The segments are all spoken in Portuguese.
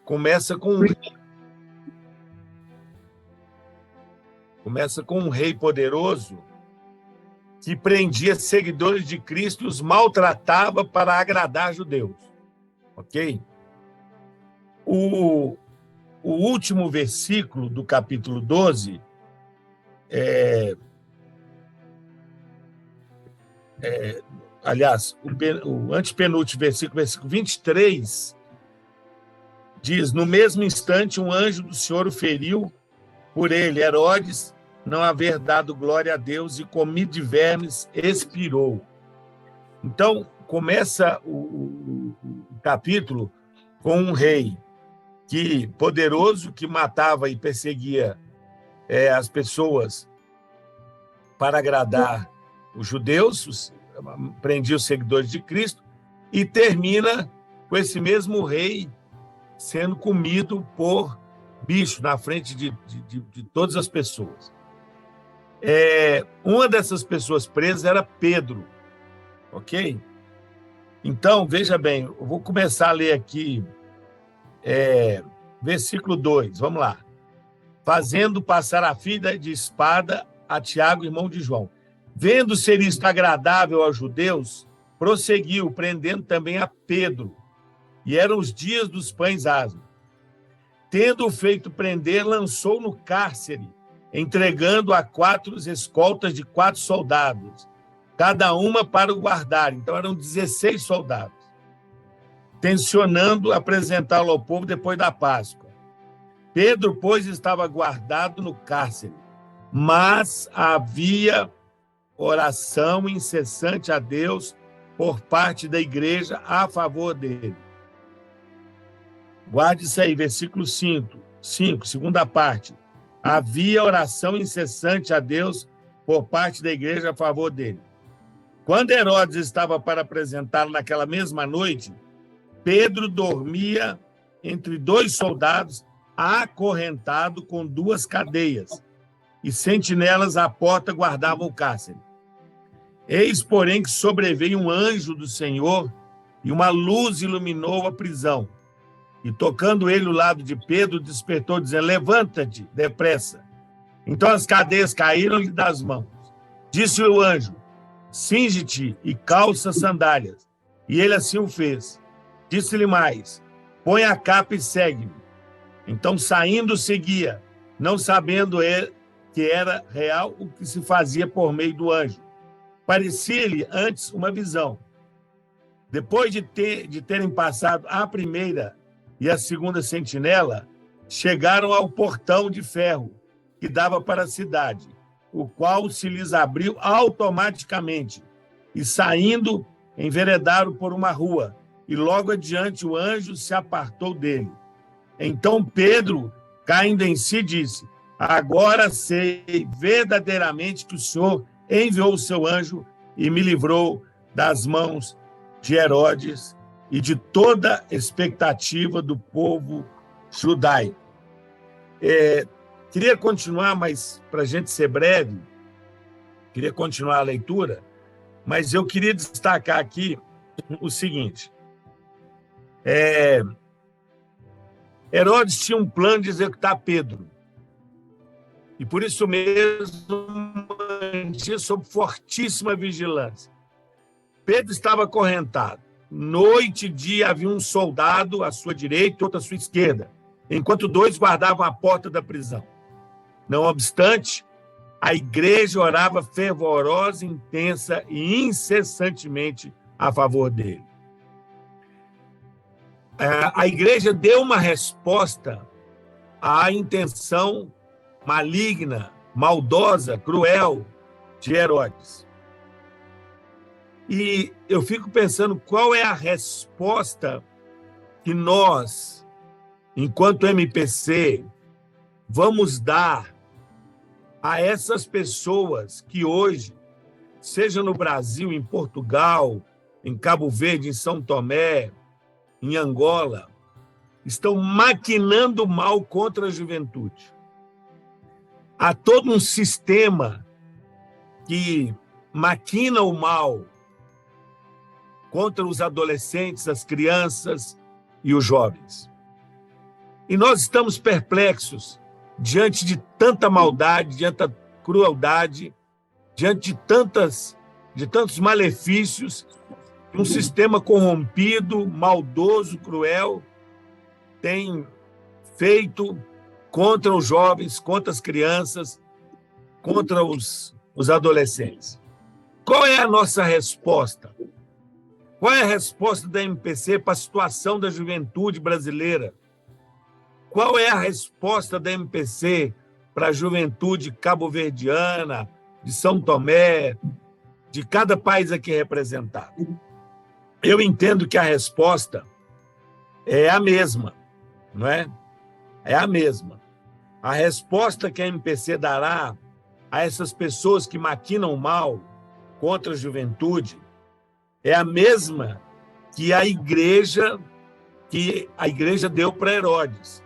começa com um rei poderoso que prendia seguidores de Cristo e os maltratava para agradar judeus. Ok? O último versículo do capítulo 12 aliás, o antepenúltimo versículo 23, diz: no mesmo instante, um anjo do Senhor o feriu, por ele, Herodes, não haver dado glória a Deus, e comido de vermes, expirou. Então, começa o capítulo com um rei poderoso, que matava e perseguia as pessoas para agradar os judeus, prendia os seguidores de Cristo, e termina com esse mesmo rei sendo comido por bicho na frente de todas as pessoas. Uma dessas pessoas presas era Pedro, ok? Então, veja bem, eu vou começar a ler aqui, versículo 2, vamos lá. Fazendo passar a fita de espada a Tiago, irmão de João. Vendo ser isto agradável aos judeus, prosseguiu, prendendo também a Pedro. E eram os dias dos pães asmos. Tendo-o feito prender, lançou no cárcere, entregando a 4 escoltas de 4 soldados, cada uma para o guardar. Então, eram 16 soldados, tencionando apresentá-lo ao povo depois da Páscoa. Pedro, pois, estava guardado no cárcere, mas havia oração incessante a Deus por parte da igreja a favor dele. Guarde isso aí, versículo 5, segunda parte. Havia oração incessante a Deus por parte da igreja a favor dele. Quando Herodes estava para apresentá-lo naquela mesma noite, Pedro dormia entre 2 soldados, acorrentado com 2 cadeias, e sentinelas à porta guardavam o cárcere. Eis, porém, que sobreveio um anjo do Senhor, e uma luz iluminou a prisão. E, tocando ele o lado de Pedro, despertou, dizendo: levanta-te depressa. Então as cadeias caíram-lhe das mãos. Disse o anjo: cinge-te e calça sandálias. E ele assim o fez. Disse-lhe mais: põe a capa e segue-me. Então, saindo, seguia, não sabendo ele que era real o que se fazia por meio do anjo. Parecia-lhe antes uma visão. Depois de terem passado a primeira e a segunda sentinela, chegaram ao portão de ferro que dava para a cidade, o qual se lhes abriu automaticamente, e saindo, enveredaram por uma rua, e logo adiante o anjo se apartou dele. Então Pedro, caindo em si, disse: agora sei verdadeiramente que o Senhor enviou o seu anjo e me livrou das mãos de Herodes e de toda expectativa do povo judaico. Queria continuar, mas para a gente ser breve, queria continuar a leitura, mas eu queria destacar aqui o seguinte. Herodes tinha um plano de executar Pedro, e por isso mesmo mantinha sob fortíssima vigilância. Pedro estava acorrentado. Noite e dia havia um soldado à sua direita e outro à sua esquerda, enquanto 2 guardavam a porta da prisão. Não obstante, a igreja orava fervorosa, intensa e incessantemente a favor dele. A igreja deu uma resposta à intenção maligna, maldosa, cruel de Herodes. E eu fico pensando qual é a resposta que nós, enquanto MPC, vamos dar a essas pessoas que hoje, seja no Brasil, em Portugal, em Cabo Verde, em São Tomé, em Angola, estão maquinando mal contra a juventude. Há todo um sistema que maquina o mal contra os adolescentes, as crianças e os jovens. E nós estamos perplexos diante de tanta maldade, diante da crueldade, diante de tantos malefícios, um sistema corrompido, maldoso, cruel, tem feito contra os jovens, contra as crianças, contra os adolescentes. Qual é a nossa resposta? Qual é a resposta da MPC para a situação da juventude brasileira? Qual é a resposta da MPC para a juventude cabo-verdiana, de São Tomé, de cada país aqui representado? Eu entendo que a resposta é a mesma, não é? É a mesma. A resposta que a MPC dará a essas pessoas que maquinam mal contra a juventude é a mesma que a igreja deu para Herodes.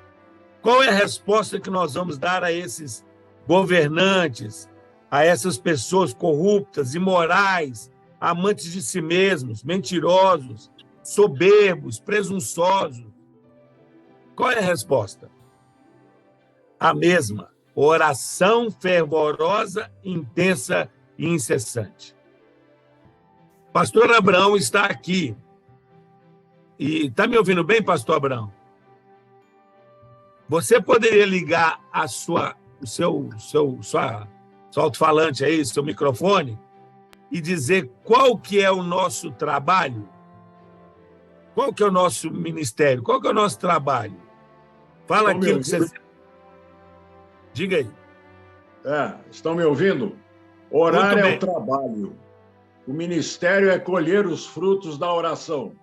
Qual é a resposta que nós vamos dar a esses governantes, a essas pessoas corruptas, imorais, amantes de si mesmos, mentirosos, soberbos, presunçosos? Qual é a resposta? A mesma: oração fervorosa, intensa e incessante. Pastor Abraão está aqui. E está me ouvindo bem, pastor Abraão? Você poderia ligar o seu alto-falante aí, seu microfone, e dizer qual que é o nosso trabalho? Qual que é o nosso ministério? Qual que é o nosso trabalho? Fala aquilo que você... Diga aí. Estão me ouvindo? Orar é o trabalho. O ministério é colher os frutos da oração.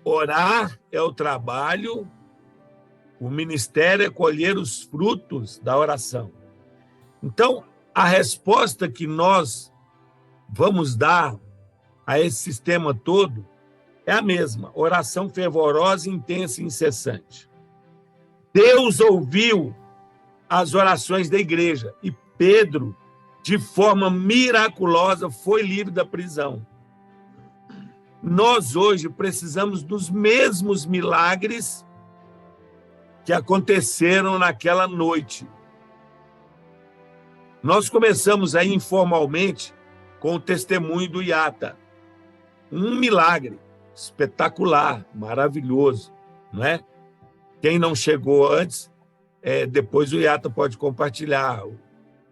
Orar é o trabalho, o ministério é colher os frutos da oração. Então, a resposta que nós vamos dar a esse sistema todo é a mesma: oração fervorosa, intensa e incessante. Deus ouviu as orações da igreja e Pedro, de forma miraculosa, foi livre da prisão. Nós hoje precisamos dos mesmos milagres que aconteceram naquela noite. Nós começamos aí informalmente com o testemunho do Iata. Um milagre espetacular, maravilhoso, não é? Quem não chegou antes, depois o Iata pode compartilhar.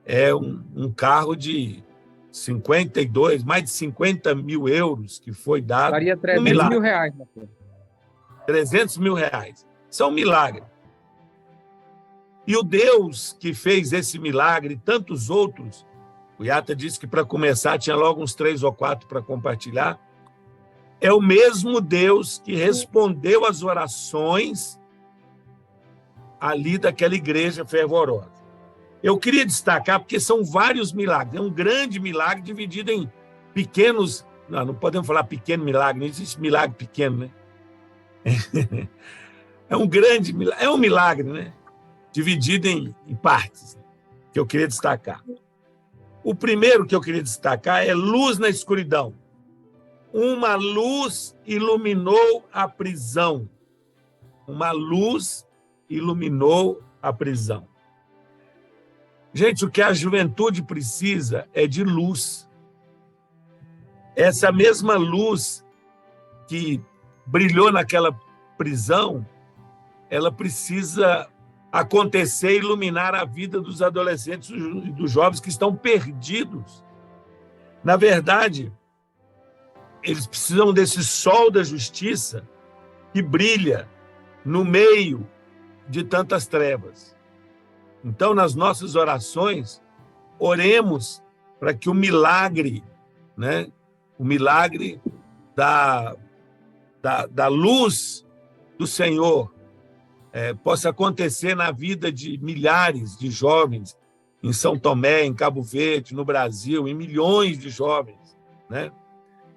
É um carro de mais de 50 mil euros que foi dado. Daria 300 mil reais. 300 mil reais. Isso é um milagre. E o Deus que fez esse milagre e tantos outros, o Iata disse que para começar tinha logo uns 3 ou 4 para compartilhar, é o mesmo Deus que respondeu às orações ali daquela igreja fervorosa. Eu queria destacar, porque são vários milagres, é um grande milagre dividido em pequenos... Não podemos falar pequeno milagre, não existe milagre pequeno, né? É um grande milagre, é um milagre, né? Dividido em partes, que eu queria destacar. O primeiro que eu queria destacar é luz na escuridão. Uma luz iluminou a prisão. Uma luz iluminou a prisão. Gente, o que a juventude precisa é de luz. Essa mesma luz que brilhou naquela prisão, ela precisa acontecer e iluminar a vida dos adolescentes e dos jovens que estão perdidos. Na verdade, eles precisam desse sol da justiça que brilha no meio de tantas trevas. Então, nas nossas orações, oremos para que o milagre, né, o milagre da luz do Senhor possa acontecer na vida de milhares de jovens em São Tomé, em Cabo Verde, no Brasil, em milhões de jovens, né?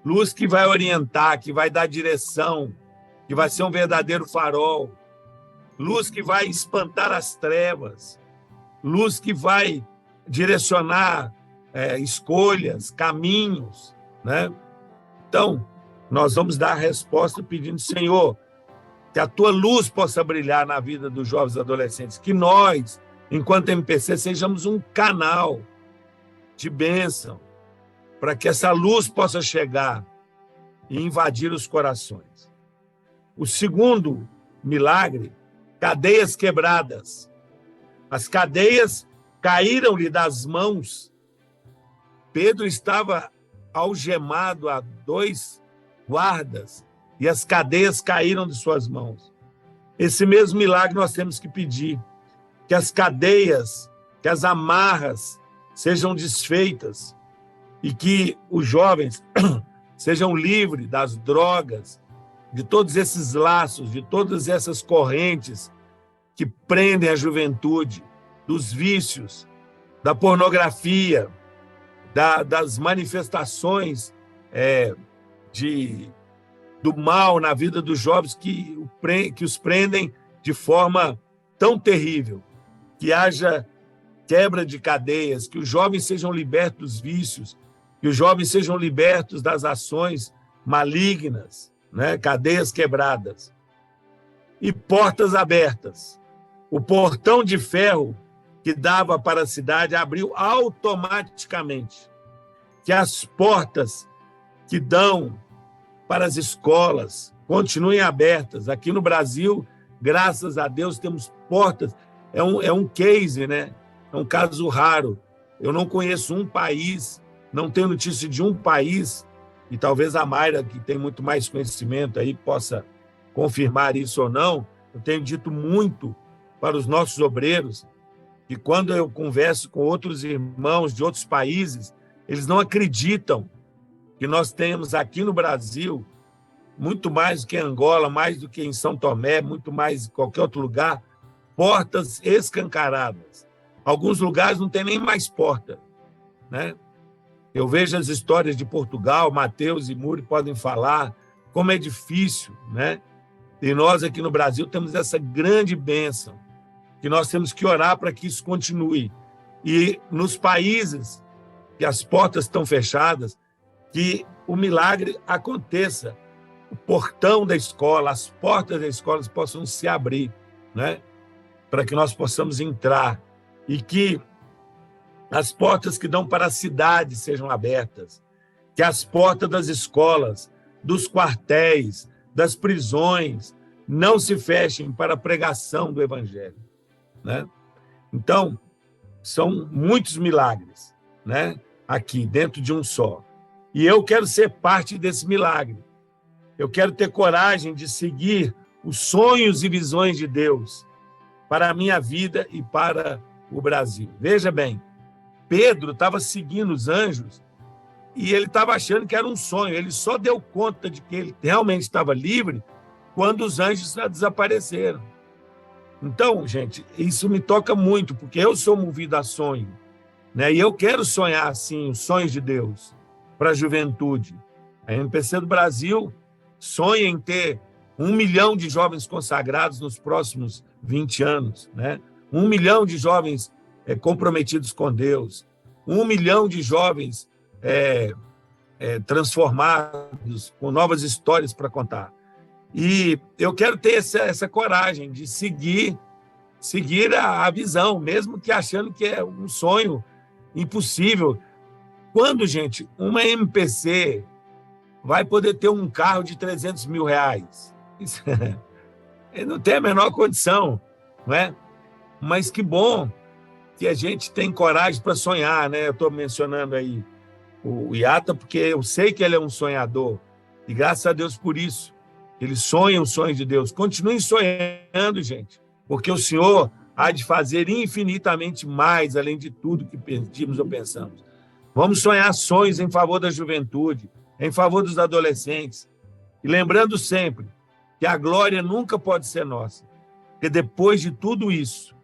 Luz que vai orientar, que vai dar direção, que vai ser um verdadeiro farol. Luz que vai espantar as trevas. Luz que vai direcionar escolhas, caminhos, né? Então, nós vamos dar a resposta pedindo: Senhor, que a tua luz possa brilhar na vida dos jovens e adolescentes, que nós, enquanto MPC, sejamos um canal de bênção, para que essa luz possa chegar e invadir os corações. O segundo milagre, cadeias quebradas. As cadeias caíram-lhe das mãos. Pedro estava algemado a 2 guardas e as cadeias caíram de suas mãos. Esse mesmo milagre nós temos que pedir, que as cadeias, que as amarras sejam desfeitas e que os jovens sejam livres das drogas, de todos esses laços, de todas essas correntes que prendem a juventude, dos vícios, da pornografia, das manifestações do mal na vida dos jovens que os prendem de forma tão terrível, que haja quebra de cadeias, que os jovens sejam libertos dos vícios, que os jovens sejam libertos das ações malignas, né? Cadeias quebradas e portas abertas. O portão de ferro que dava para a cidade abriu automaticamente. Que as portas que dão para as escolas continuem abertas. Aqui no Brasil, graças a Deus, temos portas. É um case, né? É um caso raro. Eu não conheço um país, não tenho notícia de um país, e talvez a Mayra, que tem muito mais conhecimento aí, possa confirmar isso ou não. Eu tenho dito muito para os nossos obreiros que quando eu converso com outros irmãos de outros países, eles não acreditam que nós temos aqui no Brasil, muito mais do que em Angola, mais do que em São Tomé, muito mais em qualquer outro lugar, portas escancaradas. Alguns lugares não tem nem mais porta, né? Eu vejo as histórias de Portugal, Mateus e Muri podem falar como é difícil, né? E nós aqui no Brasil temos essa grande bênção, que nós temos que orar para que isso continue. E nos países que as portas estão fechadas, que o milagre aconteça. O portão da escola, as portas da escola possam se abrir, né? Para que nós possamos entrar. E que as portas que dão para a cidade sejam abertas. Que as portas das escolas, dos quartéis, das prisões, não se fechem para a pregação do Evangelho, né? Então, são muitos milagres, né? Aqui, dentro de um só. E eu quero ser parte desse milagre. Eu quero ter coragem de seguir os sonhos e visões de Deus para a minha vida e para o Brasil. Veja bem, Pedro estava seguindo os anjos e ele estava achando que era um sonho. Ele só deu conta de que ele realmente estava livre quando os anjos desapareceram. Então, gente, isso me toca muito, porque eu sou movido a sonho, né? E eu quero sonhar, assim, os sonhos de Deus para a juventude. A MPC do Brasil sonha em ter 1 milhão de jovens consagrados nos próximos 20 anos, né? 1 milhão de jovens comprometidos com Deus, 1 milhão de jovens transformados, com novas histórias para contar. E eu quero ter essa coragem de seguir a visão, mesmo que achando que é um sonho impossível. Quando, gente, uma MPC vai poder ter um carro de 300 mil reais? Isso, não tem a menor condição, não é? Mas que bom que a gente tem coragem para sonhar, né? Eu estou mencionando aí o Iata, porque eu sei que ele é um sonhador, e graças a Deus por isso. Ele sonha os sonhos de Deus. Continuem sonhando, gente, porque o Senhor há de fazer infinitamente mais, além de tudo que pedimos ou pensamos. Vamos sonhar sonhos em favor da juventude, em favor dos adolescentes. E lembrando sempre que a glória nunca pode ser nossa, porque depois de tudo isso,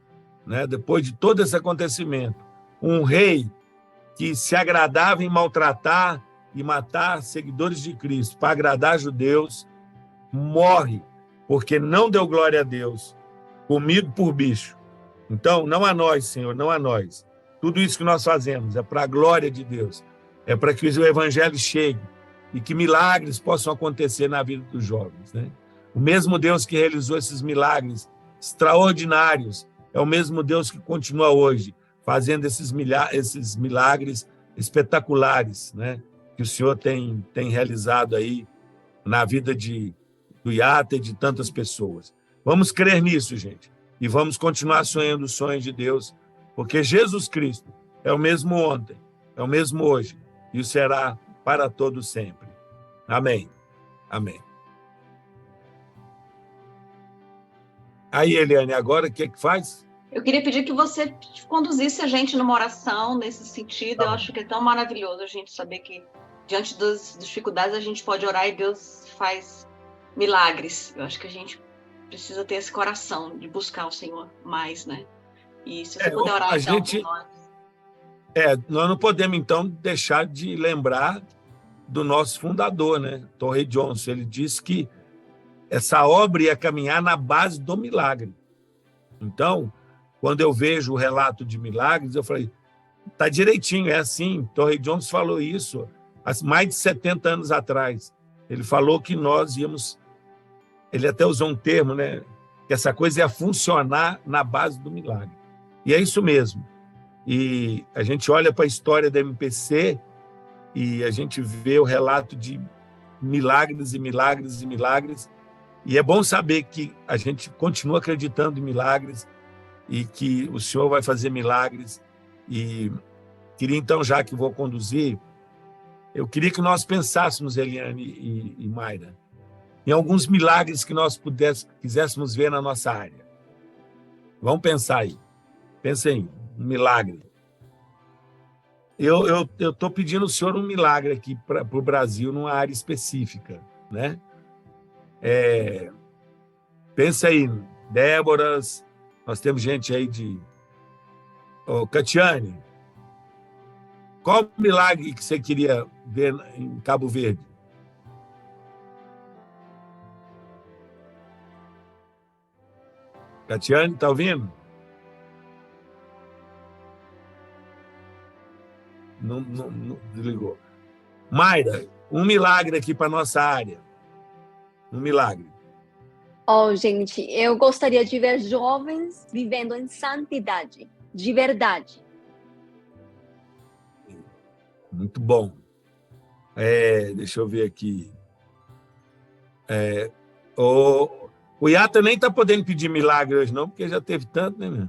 né, depois de todo esse acontecimento, um rei que se agradava em maltratar e matar seguidores de Cristo para agradar judeus, morre porque não deu glória a Deus, comido por bicho. Então, não a nós, Senhor, não a nós. Tudo isso que nós fazemos é para a glória de Deus, é para que o Evangelho chegue e que milagres possam acontecer na vida dos jovens, né? O mesmo Deus que realizou esses milagres extraordinários é o mesmo Deus que continua hoje fazendo esses milagres espetaculares, né? Que o Senhor tem realizado aí na vida do Iata e de tantas pessoas. Vamos crer nisso, gente, e vamos continuar sonhando os sonhos de Deus, porque Jesus Cristo é o mesmo ontem, é o mesmo hoje, e o será para todo sempre. Amém. Amém. Aí, Eliane, agora o que faz? Eu queria pedir que você conduzisse a gente numa oração nesse sentido. Tá. Eu acho que é tão maravilhoso a gente saber que, diante das dificuldades, a gente pode orar e Deus faz milagres. Eu acho que a gente precisa ter esse coração de buscar o Senhor mais, né? E se você puder orar, então, por nós. Nós não podemos, então, deixar de lembrar do nosso fundador, né? Torrey Johnson. Ele disse que essa obra ia caminhar na base do milagre. Então, quando eu vejo o relato de milagres, eu falei, tá direitinho, é assim. Torrey Johnson falou isso há mais de 70 anos atrás. Ele falou que nós íamos... Ele até usou um termo, né? Que essa coisa ia funcionar na base do milagre. E é isso mesmo. E a gente olha para a história da MPC e a gente vê o relato de milagres e milagres e milagres. E é bom saber que a gente continua acreditando em milagres e que o Senhor vai fazer milagres. E queria, então, já que vou conduzir, eu queria que nós pensássemos, Eliane e Mayra, em alguns milagres que nós quiséssemos ver na nossa área. Vamos pensar aí. Pensem, um milagre. Eu estou pedindo ao Senhor um milagre aqui para o Brasil, numa área específica, né? Pensa aí, Déboras, nós temos gente aí de... Catiane, qual o milagre que você queria ver em Cabo Verde? Catiane, está ouvindo? Não desligou. Mayra, um milagre aqui para nossa área. Um milagre. Gente, eu gostaria de ver jovens vivendo em santidade, de verdade. Muito bom. Deixa eu ver aqui. O Iata nem está podendo pedir milagre hoje, não, porque já teve tanto, né, meu?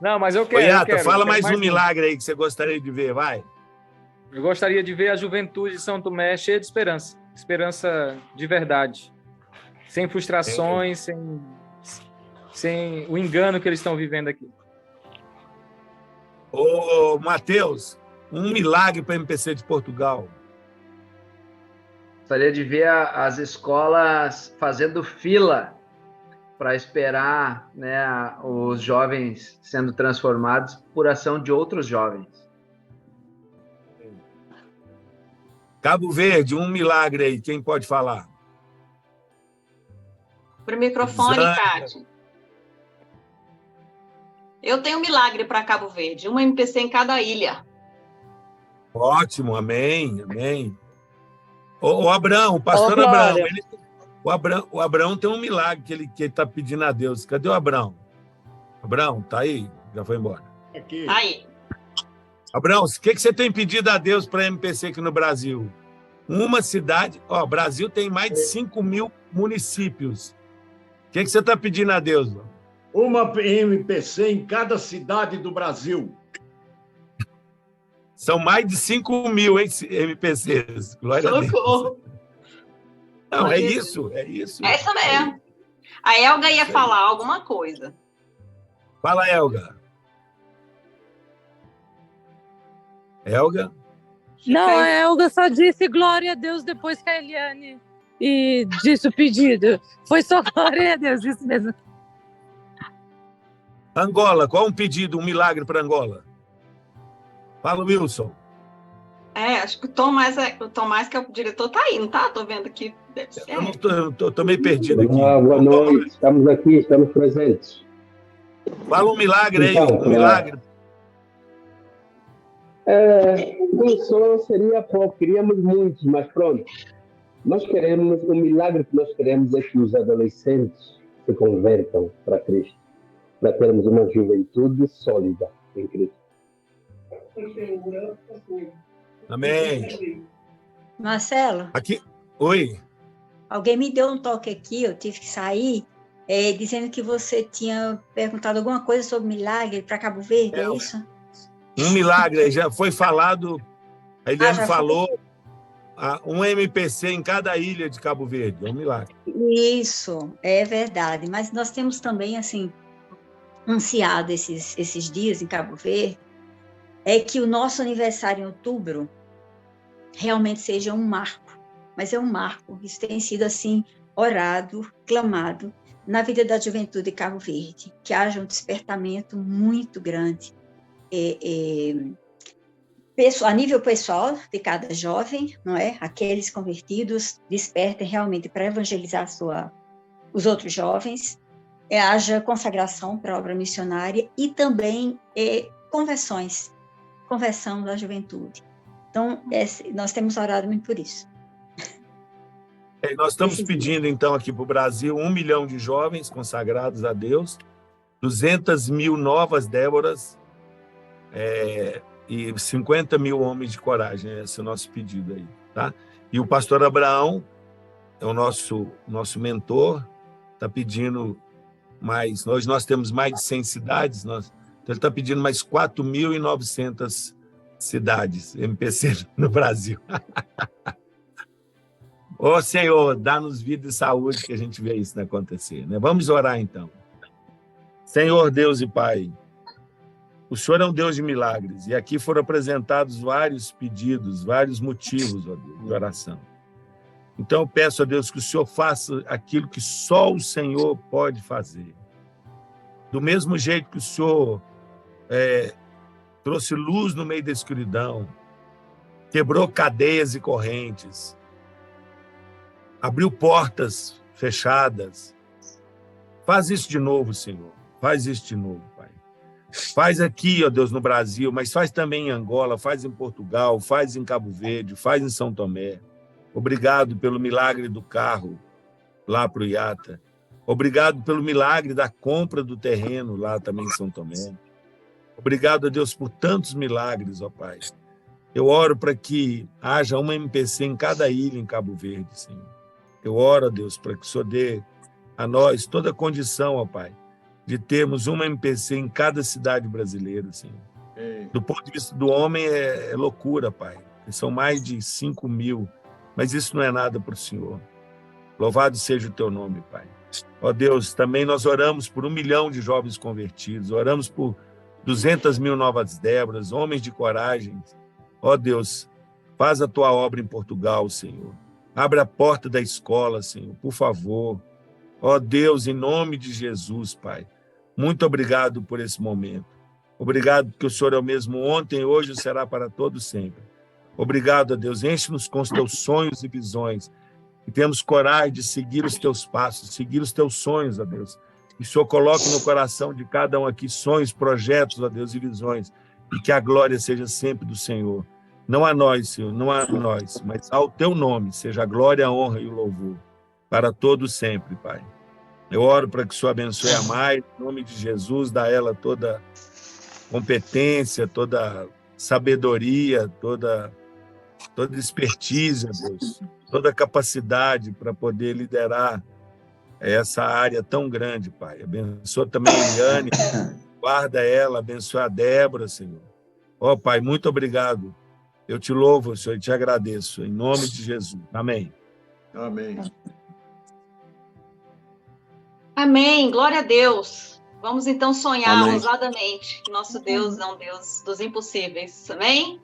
Não, mas eu quero. Iata, fala mais um milagre aí que você gostaria de ver, vai. Eu gostaria de ver a juventude de São Tomé cheia de esperança. Esperança de verdade. Sem frustrações, sem o engano que eles estão vivendo aqui. Ô, Matheus, um milagre para a MPC de Portugal. Gostaria de ver as escolas fazendo fila para esperar, né, os jovens sendo transformados por ação de outros jovens. Cabo Verde, um milagre aí, quem pode falar? Para o microfone, Cátia. Eu tenho um milagre para Cabo Verde, uma MPC em cada ilha. Ótimo, amém, amém. O Abrão, o pastor Abrão, o Abrão tem um milagre que ele está pedindo a Deus. Cadê o Abrão? Abrão, tá aí? Já foi embora. Aqui. Aí. Abrão, o que você tem pedido a Deus para a MPC aqui no Brasil? Uma cidade... o Brasil tem mais de 5 mil municípios. O que você está pedindo a Deus? Mano? Uma MPC em cada cidade do Brasil. São mais de 5 mil MPCs. Glória a Deus. Não, é isso. É isso mesmo. A Elga ia falar alguma coisa. Fala, Elga. Elga? Não, a Elga só disse glória a Deus depois que a Eliane disse o pedido. Foi só glória a Deus, isso mesmo. Angola, qual um pedido, um milagre para Angola? Fala, Wilson. Acho que o Tomás, que é o diretor, tá aí, não tá? Tô vendo aqui. Eu tô meio perdido aqui. Boa noite, estamos aqui, estamos presentes. Fala um milagre aí, um milagre. Um só seria pouco, queríamos muitos, mas pronto. Nós queremos, o milagre que nós queremos é que os adolescentes se convertam para Cristo, para termos uma juventude sólida em Cristo. Amém. Marcelo, Aqui, oi. alguém me deu um toque aqui, eu tive que sair, dizendo que você tinha perguntado alguma coisa sobre milagre para Cabo Verde, é isso? Um milagre, já foi falado, a Eliane já falou, um MPC em cada ilha de Cabo Verde, é um milagre. Isso, é verdade. Mas nós temos também, assim, ansiado esses dias em Cabo Verde, é que o nosso aniversário em outubro realmente seja um marco. Mas é um marco. Isso tem sido, assim, orado, clamado na vida da juventude de Cabo Verde. Que haja um despertamento muito grande. A nível pessoal de cada jovem, não é? Aqueles convertidos despertem realmente para evangelizar os outros jovens, haja consagração para a obra missionária e também conversão da juventude. Então, nós temos orado muito por isso. Nós estamos pedindo, então, aqui para o Brasil, 1 milhão de jovens consagrados a Deus, 200 mil novas Déboras, e 50 mil homens de coragem. Esse é o nosso pedido aí, tá? E o pastor Abraão é o nosso mentor, está pedindo mais. Hoje nós temos mais de 100 cidades, então ele está pedindo mais 4.900 cidades, MPC no Brasil. Ô Senhor, dá-nos vida e saúde que a gente vê isso acontecer, né? Vamos orar então. Senhor Deus e Pai, o Senhor é um Deus de milagres, e aqui foram apresentados vários pedidos, vários motivos, ó Deus, de oração. Então eu peço a Deus que o Senhor faça aquilo que só o Senhor pode fazer. Do mesmo jeito que o Senhor trouxe luz no meio da escuridão, quebrou cadeias e correntes, abriu portas fechadas. Faz isso de novo, Senhor. Faz isso de novo, Pai. Faz aqui, ó Deus, no Brasil, mas faz também em Angola, faz em Portugal, faz em Cabo Verde, faz em São Tomé. Obrigado pelo milagre do carro lá para o Iata. Obrigado pelo milagre da compra do terreno lá também em São Tomé. Obrigado a Deus por tantos milagres, ó Pai. Eu oro para que haja uma MPC em cada ilha em Cabo Verde, Senhor. Eu oro a Deus para que o Senhor dê a nós toda a condição, ó Pai, de termos uma MPC em cada cidade brasileira, Senhor. Do ponto de vista do homem é loucura, Pai. São mais de 5 mil, mas isso não é nada para o Senhor. Louvado seja o teu nome, Pai. Ó Deus, também nós oramos por 1 milhão de jovens convertidos, oramos por 200 mil novas Déboras, homens de coragem. Ó Deus, faz a tua obra em Portugal, Senhor. Abre a porta da escola, Senhor, por favor. Ó Deus, em nome de Jesus, Pai. Muito obrigado por esse momento. Obrigado porque o Senhor é o mesmo ontem, hoje e será para todo sempre. Obrigado, a Deus. Enche-nos com os teus sonhos e visões. E temos coragem de seguir os teus passos, seguir os teus sonhos, ó Deus. Que o Senhor coloque no coração de cada um aqui sonhos, projetos, ó Deus, e visões. E que a glória seja sempre do Senhor. Não a nós, Senhor, não a nós, mas ao teu nome seja a glória, a honra e o louvor. Para todos sempre, Pai. Eu oro para que o Senhor abençoe a Mai, em nome de Jesus, dá a ela toda competência, toda sabedoria, toda expertise, Deus, toda capacidade para poder liderar essa área tão grande, Pai. Abençoa também a Eliane, guarda ela, abençoa a Débora, Senhor. Ó, Pai, muito obrigado. Eu te louvo, Senhor, e te agradeço, em nome de Jesus. Amém. Amém. Amém, glória a Deus. Vamos então sonhar Amém. ousadamente que nosso Deus é um Deus dos impossíveis. Amém?